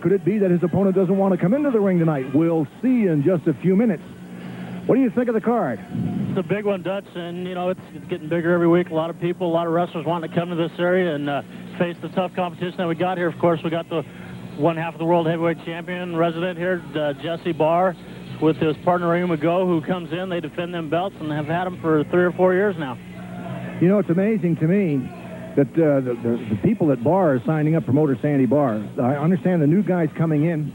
could it be that his opponent doesn't want to come into the ring tonight? We'll see in just a few minutes. What do you think of the card? It's a big one, Dutch, and, you know, it's getting bigger every week. A lot of people, a lot of wrestlers wanting to come to this area and face the tough competition that we got here. Of course, we got the one half of the world heavyweight champion resident here, Jesse Barr, with his partner, Rayuma Go, who comes in. They defend them belts and have had them for 3 or 4 years now. You know, it's amazing to me that the people at Barr are signing up, promoter Sandy Barr. I understand the new guys coming in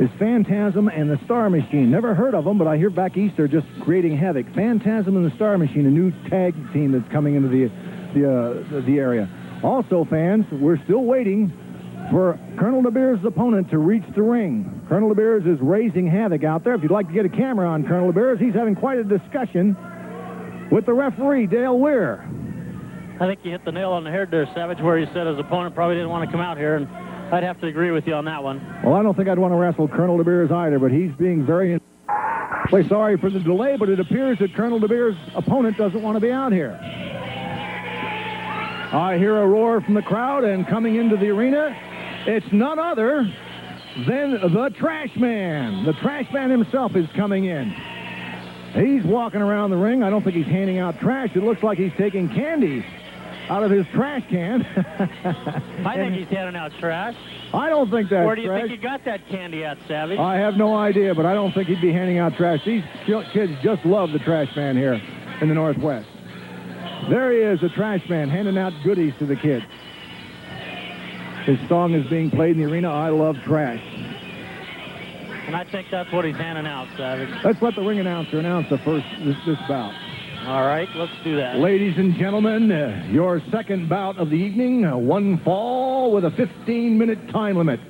is Phantasm and the Star Machine. Never heard of them, but I hear back east they're just creating havoc. Phantasm and the Star Machine, a new tag team that's coming into the area. Also, fans, we're still waiting for Colonel DeBeers' opponent to reach the ring. Colonel DeBeers is raising havoc out there. If you'd like to get a camera on Colonel DeBeers, he's having quite a discussion with the referee, Dale Weir. I think you hit the nail on the head there, Savage, where you said his opponent probably didn't want to come out here, and I'd have to agree with you on that one. Well, I don't think I'd want to wrestle Colonel DeBeers either, but he's being very... Sorry for the delay, but it appears that Colonel DeBeers' opponent doesn't want to be out here. I hear a roar from the crowd, and coming into the arena, it's none other than the Trash Man. The Trash Man himself is coming in. He's walking around the ring. I don't think he's handing out trash. It looks like he's taking candy out of his trash can. I think he's handing out trash. I don't think that's Where do you trash. think you got that candy at, Savage? I have no idea, but I don't think he'd be handing out trash. These kids just love the Trash Man here in the Northwest. There he is, the Trash Man, handing out goodies to the kids. His song is being played in the arena, I Love Trash. And I think that's what he's handing out, Savage. Let's let the ring announcer announce this bout. All right, let's do that. Ladies and gentlemen, your second bout of the evening, one fall with a 15-minute time limit.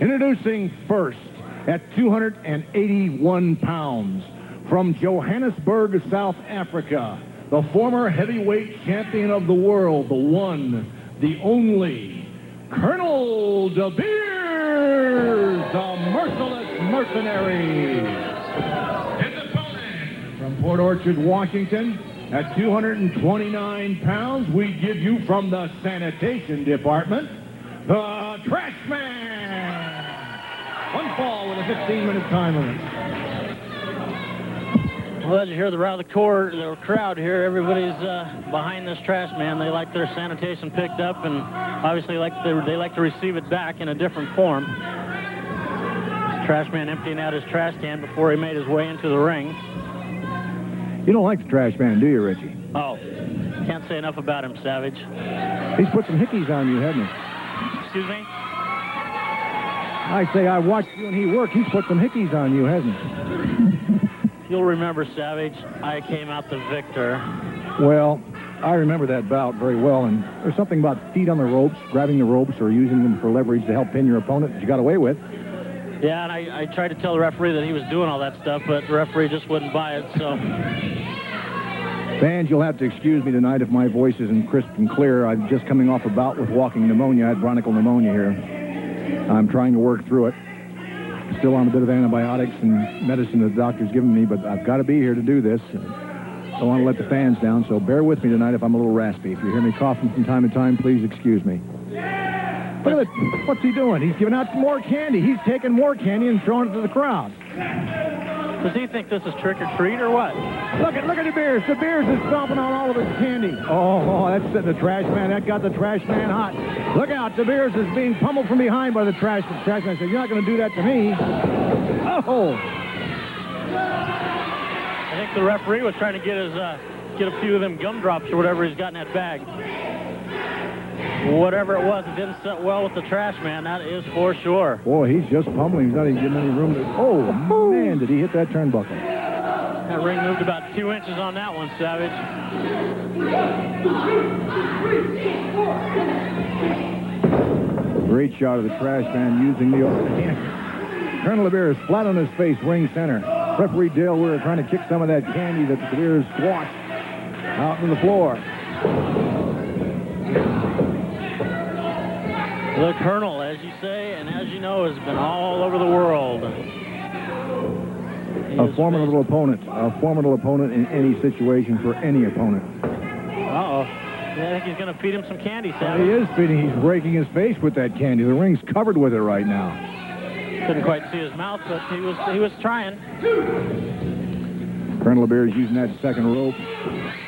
Introducing first at 281 pounds from Johannesburg, South Africa, the former heavyweight champion of the world, the one, the only, Colonel DeBeers, the merciless mercenary. From Port Orchard, Washington, at 229 pounds, we give you from the sanitation department, the Trash Man. One fall with a 15-minute time limit. Well, as you hear the crowd here, everybody's behind this Trash Man. They like their sanitation picked up, and obviously they like to receive it back in a different form. Trash Man emptying out his trash can before he made his way into the ring. You don't like the Trash Man, do you, Richie? Oh, can't say enough about him, Savage. He's put some hickeys on you, hasn't he? Excuse me? I say I watched you and he work. He's put some hickeys on you, hasn't he? You'll remember, Savage, I came out the victor. Well, I remember that bout very well, and there's something about feet on the ropes, grabbing the ropes, or using them for leverage to help pin your opponent that you got away with. Yeah, and I tried to tell the referee that he was doing all that stuff, but the referee just wouldn't buy it, so... Fans, you'll have to excuse me tonight if my voice isn't crisp and clear. I'm just coming off a bout with walking pneumonia. I had bronchial pneumonia here. I'm trying to work through it. Still on a bit of antibiotics and medicine the doctor's given me, but I've got to be here to do this. Don't want to let the fans down, so bear with me tonight if I'm a little raspy. If you hear me coughing from time to time, please excuse me. Look at it. What's he doing? He's giving out more candy. He's taking more candy and throwing it to the crowd. Does he think this is trick or treat or what? Look at DeBeers. DeBeers is stomping on all of his candy. Oh, that's setting the Trash Man. That got the Trash Man hot. Look out. DeBeers is being pummeled from behind by the Trash Man. Trash Man said, "You're not going to do that to me." Oh. I think the referee was trying to get a few of them gumdrops or whatever he's got in that bag. Whatever it was, it didn't sit well with the Trash Man, that is for sure. Boy, he's just pummeling. He's not even giving any room to... Oh, man, did he hit that turnbuckle. That ring moved about 2 inches on that one, Savage. Great shot of the Trash Man using the open hand. Colonel DeBeers flat on his face, ring center. Referee Dale Weir trying to kick some of that candy that DeBeers squashed out on the floor. The Colonel, as you say, and as you know, has been all over the world. A formidable opponent. A formidable opponent in any situation for any opponent. Uh-oh. I think he's going to feed him some candy, Sam. He is feeding. He's breaking his face with that candy. The ring's covered with it right now. Couldn't quite see his mouth, but he was trying. Colonel DeBeers using that second rope.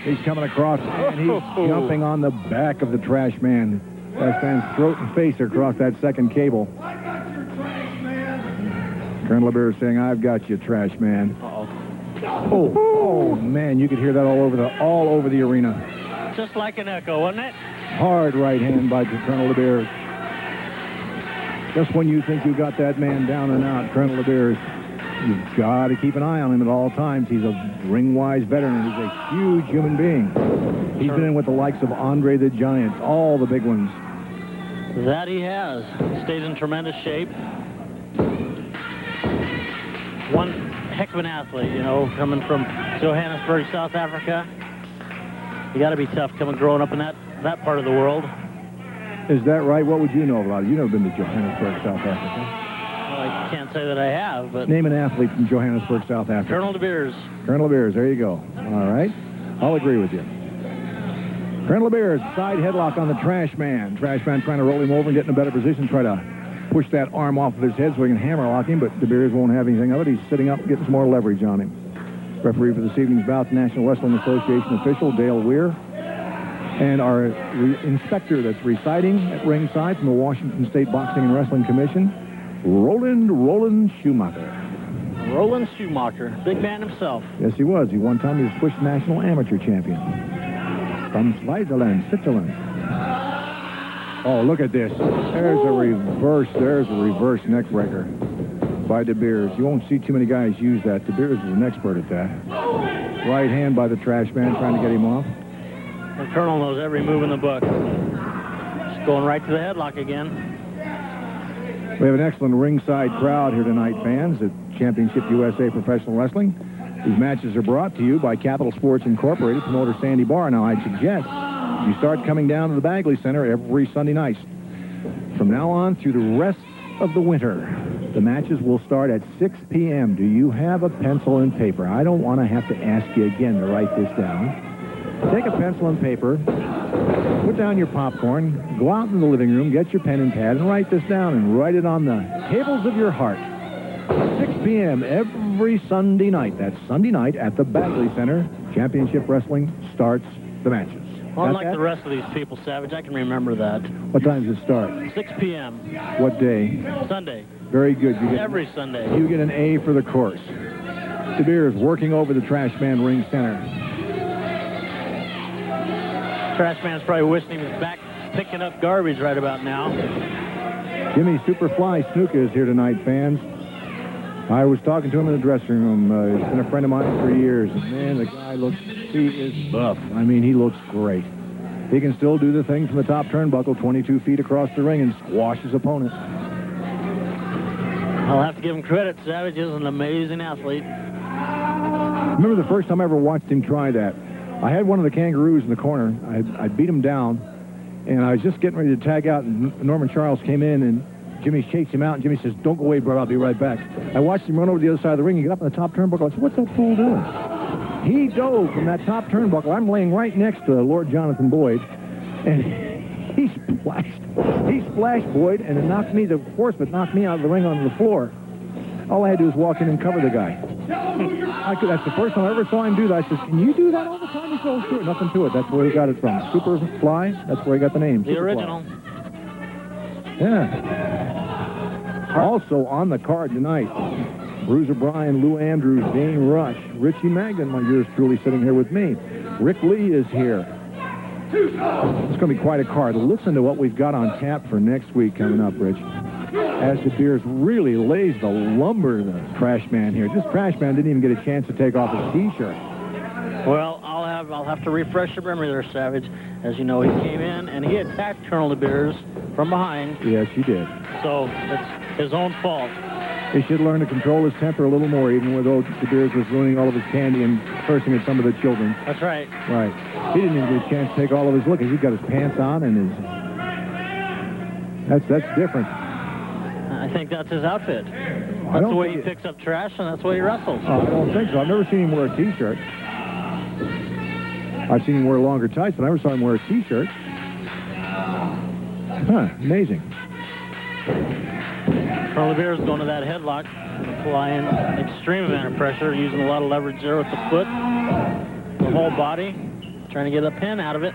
He's coming across, and he's jumping on the back of the trash man. Trash man's throat and face across that second cable. Colonel DeBeers saying, "I've got you, trash man." Oh, man, you could hear that all over the arena. Just like an echo, wasn't it? Hard right hand by Colonel DeBeers. Just when you think you got that man down and out, Colonel DeBeers, you've got to keep an eye on him at all times. He's a ring-wise veteran. He's a huge human being. He's been in with the likes of Andre the Giant, all the big ones. That he has. Stays in tremendous shape. One heck of an athlete, you know, coming from Johannesburg, South Africa. You got to be tough growing up in that part of the world. Is that right? What would you know about it? You've never been to Johannesburg, South Africa. Well, I can't say that I have, but... Name an athlete from Johannesburg, South Africa. Colonel DeBeers. Colonel DeBeers, there you go. All right. I'll agree with you. Colonel DeBeers, side headlock on the trash man. Trash man trying to roll him over and get in a better position, try to push that arm off of his head so he can hammerlock him, but DeBeers won't have anything of it. He's sitting up, getting some more leverage on him. Referee for this evening's bout, National Wrestling Association official Dale Weir. And our inspector that's reciting at ringside from the Washington State Boxing and Wrestling Commission, Roland Schumacher. Roland Schumacher, big man himself. Yes, he was. One time he was Swiss national amateur champion. From Switzerland. Oh, look at this. There's a reverse neck breaker by DeBeers. You won't see too many guys use that. DeBeers is an expert at that. Right hand by the trash man trying to get him off. The Colonel knows every move in the book. Just going right to the headlock again. We have an excellent ringside crowd here tonight, fans, at Championship USA Professional Wrestling. These matches are brought to you by Capital Sports Incorporated, promoter Sandy Barr. Now, I'd suggest you start coming down to the Bagley Center every Sunday night. From now on through the rest of the winter, the matches will start at 6 p.m. Do you have a pencil and paper? I don't want to have to ask you again to write this down. Take a pencil and paper, put down your popcorn, go out in the living room, get your pen and pad, and write this down, and write it on the tables of your heart. 6 p.m. every Sunday night. That's Sunday night at the Bagley Center. Championship Wrestling starts the matches. Well, unlike the rest of these people, Savage, I can remember that. What time does it start? 6 p.m. What day? Sunday. Very good. Every Sunday. You get an A for the course. DeBeers working over the trash man ring center. Trash man's probably wishing he was back picking up garbage right about now. Jimmy Superfly Snuka is here tonight, fans. I was talking to him in the dressing room. He's been a friend of mine for years. And man, the guy he is buff. I mean, he looks great. He can still do the thing from the top turnbuckle, 22 feet across the ring, and squash his opponent. I'll have to give him credit. Savage is an amazing athlete. I remember the first time I ever watched him try that. I had one of the kangaroos in the corner. I beat him down, and I was just getting ready to tag out, and Norman Charles came in, and Jimmy chased him out, and Jimmy says, "Don't go away, brother, I'll be right back." I watched him run over to the other side of the ring and get up on the top turnbuckle. I said, "What's that fool doing?" He dove from that top turnbuckle. I'm laying right next to Lord Jonathan Boyd, and he splashed Boyd, and it knocked me, the force of it knocked me out of the ring onto the floor. All I had to do was walk in and cover the guy. That's the first time I ever saw him do that. I said, "Can you do that all the time?" He said, "Oh, sure." Nothing to it. That's where he got it from. Superfly, that's where he got the name. The original. Yeah. Also on the card tonight, Bruiser Bryan, Lou Andrews, Dane Rush, Richie Magden, my yours truly sitting here with me. Rick Lee is here. It's going to be quite a card. Listen to what we've got on tap for next week coming up, Rich. As DeBeers really lays the lumber to the trash man here. This trash man didn't even get a chance to take off his T-shirt. Well, I'll have to refresh your memory there, Savage. As you know, he came in and he attacked Colonel DeBeers from behind. Yes, he did. So it's his own fault. He should learn to control his temper a little more, even though DeBeers was ruining all of his candy and cursing at some of the children. That's right. Right. He didn't even get a chance to take all of his liquor. He got his pants on and his... That's different. I think that's his outfit. That's the way he picks up trash, and that's the way he wrestles. I don't think so. I've never seen him wear a T-shirt. I've seen him wear longer tights, but I never saw him wear a T-shirt. Huh, amazing. Colonel DeBeers going to that headlock, applying extreme amount of pressure, using a lot of leverage there with the foot, the whole body, trying to get a pin out of it.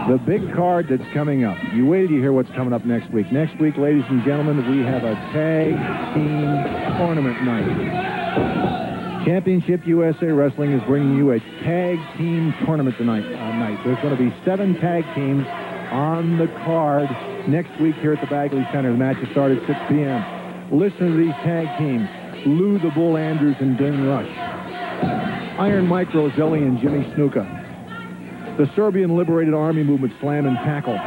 The big card that's coming up. You wait till you hear what's coming up next week. Next week, ladies and gentlemen, we have a tag team tournament night. Championship USA Wrestling is bringing you a tag team tournament tonight. There's going to be 7 tag teams on the card next week here at the Bagley Center. The matches start at 6 p.m. Listen to these tag teams. Lou the Bull Andrews and Dean Rush. Iron Mike Roselli and Jimmy Snuka. The Serbian Liberated Army Movement Slam and Tackle.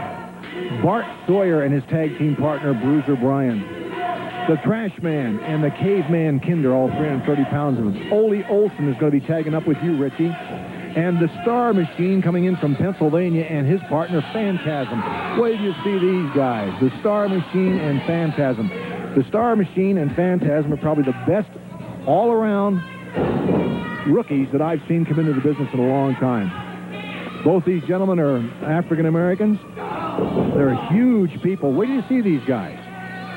Bart Sawyer and his tag team partner, Bruiser Bryan. The Trash Man and the Caveman Kinder, all 330 pounds of them. Ole Olson is going to be tagging up with you, Richie. And the Star Machine coming in from Pennsylvania and his partner, Phantasm. Wait till you see these guys. The Star Machine and Phantasm. The Star Machine and Phantasm are probably the best all-around rookies that I've seen come into the business in a long time. Both these gentlemen are African-Americans. They're huge people. Where do you see these guys?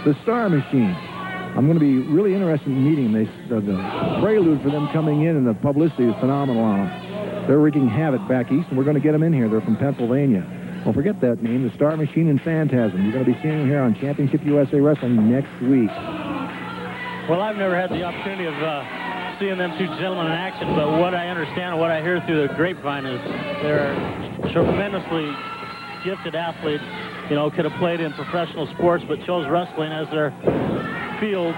The Star Machine. I'm going to be really interested in meeting them. The prelude for them coming in and the publicity is phenomenal on them. They're wreaking havoc back east, and we're going to get them in here. They're from Pennsylvania. Don't forget that name, the Star Machine and Phantasm. You're going to be seeing them here on Championship USA Wrestling next week. Well, I've never had the opportunity of seeing them two gentlemen in action, but what I understand and what I hear through the grapevine is they're tremendously gifted athletes. You know, could have played in professional sports, but chose wrestling as their field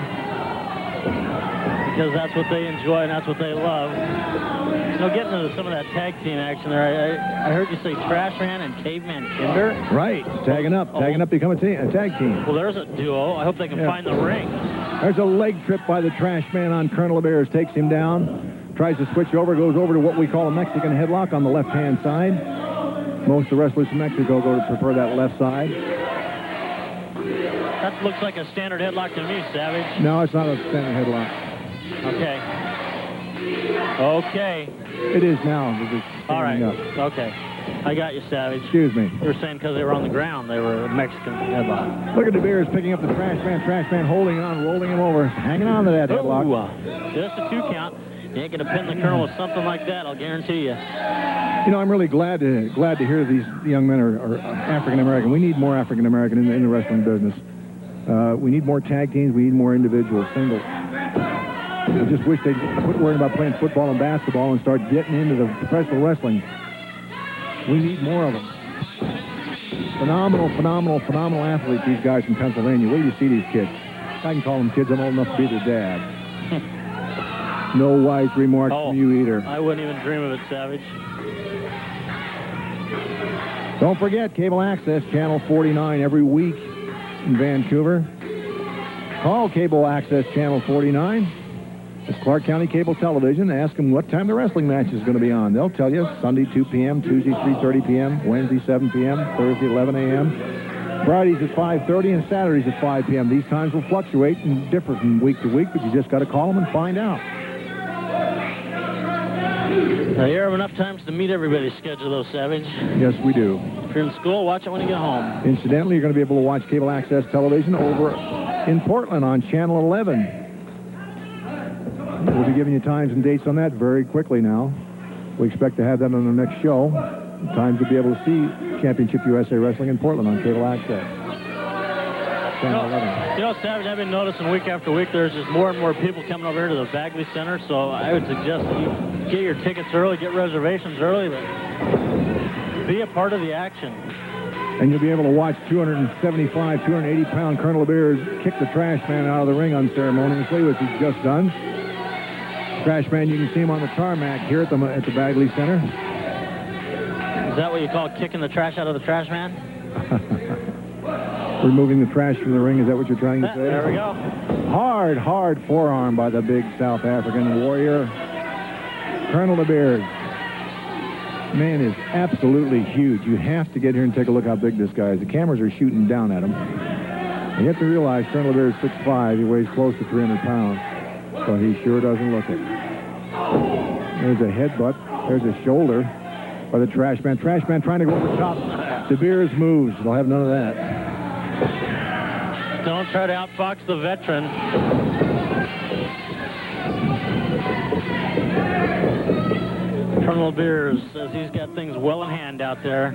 because that's what they enjoy and that's what they love. You know, getting into some of that tag team action there, I heard you say Trash Man and Caveman Kinder. Right, tagging up, become a tag team. Well, there's a duo. I hope they can find the ring. There's a leg trip by the Trash Man on Colonel DeBeers, takes him down, tries to switch over, goes over to what we call a Mexican headlock on the left-hand side. Most of the wrestlers from Mexico prefer that left side. That looks like a standard headlock to me, Savage. No, it's not a standard headlock. Okay. It is now. All right. Okay. I got you, Savage. Excuse me. You were saying because they were on the ground, they were a Mexican headlock. Look at DeBeers picking up the Trash Man holding on, rolling him over, hanging on to that headlock. Just a 2 count. You ain't going to pin the Colonel with something like that, I'll guarantee you. You know, I'm really glad to hear these young men are African-American. We need more African-American in the wrestling business. We need more tag teams. We need more individuals, singles. I just wish they'd quit worrying about playing football and basketball and start getting into the professional wrestling. We need more of them. Phenomenal athletes, these guys from Pennsylvania. Where do you see these kids? I can call them kids. I'm old enough to be their dad. No wise remarks from you either. I wouldn't even dream of it, Savage. Don't forget, cable access, channel 49 every week in Vancouver. Call cable access channel 49. It's Clark County Cable Television. Ask them what time the wrestling match is going to be on. They'll tell you Sunday 2 p.m., Tuesday 3:30 p.m., Wednesday 7 p.m., Thursday 11 a.m., Fridays at 5:30, and Saturdays at 5 p.m. These times will fluctuate and differ from week to week, but you just got to call them and find out. Now, you have enough times to meet everybody's schedule, though, Savage. Yes, we do. If you're in school, watch it when you get home. Incidentally, you're going to be able to watch cable access television over in Portland on Channel 11. We'll be giving you times and dates on that very quickly now. We expect to have that on the next show. Times to be able to see Championship USA Wrestling in Portland on cable access. Channel 11. You know, Savage, I've been noticing week after week there's just more and more people coming over here to the Bagley Center, so I would suggest that you get your tickets early, get reservations early, but be a part of the action. And you'll be able to watch 275, 280-pound Colonel DeBeers kick the Trash Man out of the ring unceremoniously, which he's just done. Trash Man, you can see him on the tarmac here at the Bagley Center. Is that what you call kicking the trash out of the Trash Man? Removing the trash from the ring, is that what you're trying to say? There we go. Hard forearm by the big South African warrior, Colonel DeBeers. Man is absolutely huge. You have to get here and take a look how big this guy is. The cameras are shooting down at him. You have to realize Colonel DeBeers is 6'5". He weighs close to 300 pounds. So he sure doesn't look it. There's a headbutt. There's a shoulder by the Trash Man. Trash Man trying to go over the top. DeBeers moves. They'll have none of that. Don't try to outfox the veteran. Colonel DeBeers says he's got things well in hand out there.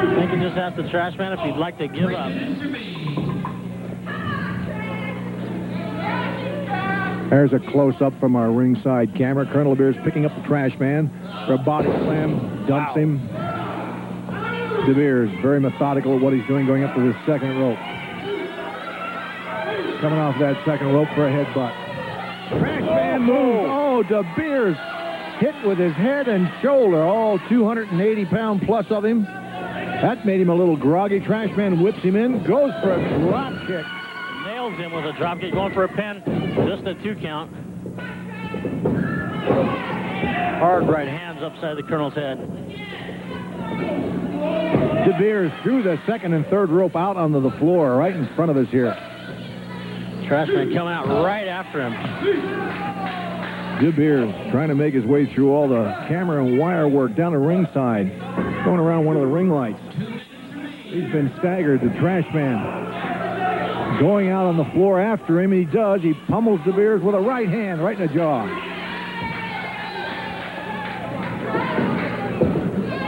I think he just asked the trash man if he'd like to give up. There's a close-up from our ringside camera. Colonel DeBeers picking up the trash man for a body slam, dumps him. DeBeers very methodical at what he's doing, going up to the second rope. Coming off that second rope for a headbutt. Trash man moves. Oh, DeBeers hit with his head and shoulder. All 280-pound plus of him. That made him a little groggy. Trash man whips him in, goes for a drop kick. Nails him with a drop kick, going for a pin. Just a 2 count. Hard right hands upside the Colonel's head. DeBeers threw the second and third rope out onto the floor right in front of us here. Trashman coming out right after him. DeBeers trying to make his way through all the camera and wire work down the ringside, going around one of the ring lights. He's been staggered, the trash man. Going out on the floor after him, he does. He pummels DeBeers with a right hand right in the jaw.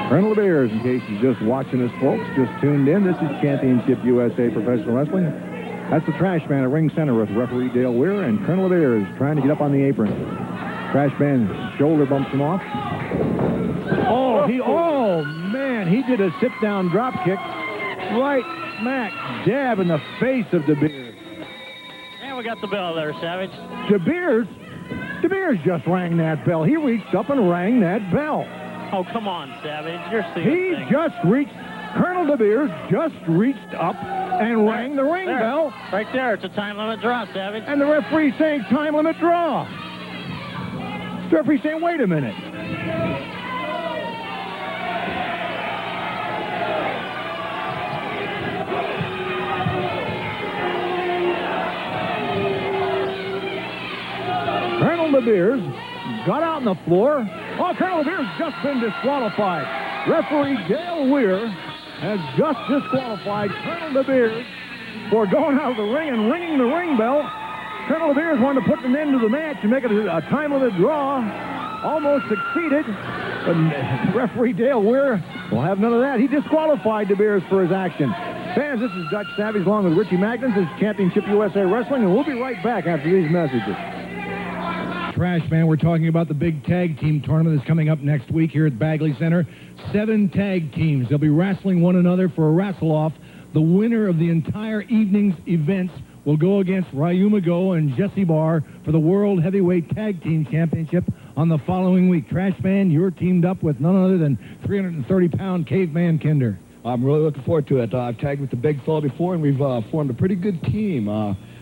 Colonel DeBeers, in case you're just watching us, folks, just tuned in, this is Championship USA Professional Wrestling. That's the trash man at Ring Center with referee Dale Weir, and Colonel DeBeers trying to get up on the apron. Trash man shoulder bumps him off. Oh, man, he did a sit-down drop kick right smack dab in the face of DeBeers. And we got the bell there, Savage. DeBeers just rang that bell. He reached up and rang that bell. Oh, come on, Savage. You're seeing Colonel DeBeers just reached up and rang the ring bell. Right there. It's a time limit draw, Savage. And the referee saying time limit draw. The referee saying, wait a minute. Colonel DeBeers got out on the floor. Oh, Colonel DeBeers just been disqualified. Referee Dale Weir has just disqualified Colonel DeBeers for going out of the ring and ringing the ring bell. Colonel DeBeers wanted to put an end to the match and make it a time limit draw. Almost succeeded. But referee Dale Weir will have none of that. He disqualified DeBeers for his action. Fans, this is Dutch Savage along with Richie Magnus. This is Championship USA Wrestling, and we'll be right back after these messages. Trash man, we're talking about the big tag team tournament that's coming up next week here at Bagley Center. 7 tag teams. They'll be wrestling one another for a wrestle-off. The winner of the entire evening's events will go against Ryu Mago and Jesse Barr for the World Heavyweight Tag Team Championship on the following week. Trash man, you're teamed up with none other than 330-pound Caveman Kinder. I'm really looking forward to it. I've tagged with the big fella before, and we've formed a pretty good team.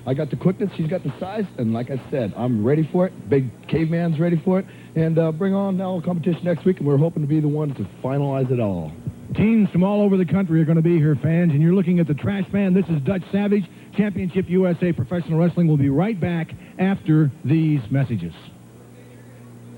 I got the quickness, he's got the size, and like I said, I'm ready for it. Big Caveman's ready for it. And bring on now a competition next week, and we're hoping to be the ones to finalize it all. Teams from all over the country are going to be here, fans, and you're looking at the Trash Man. This is Dutch Savage. Championship USA Professional Wrestling will be right back after these messages.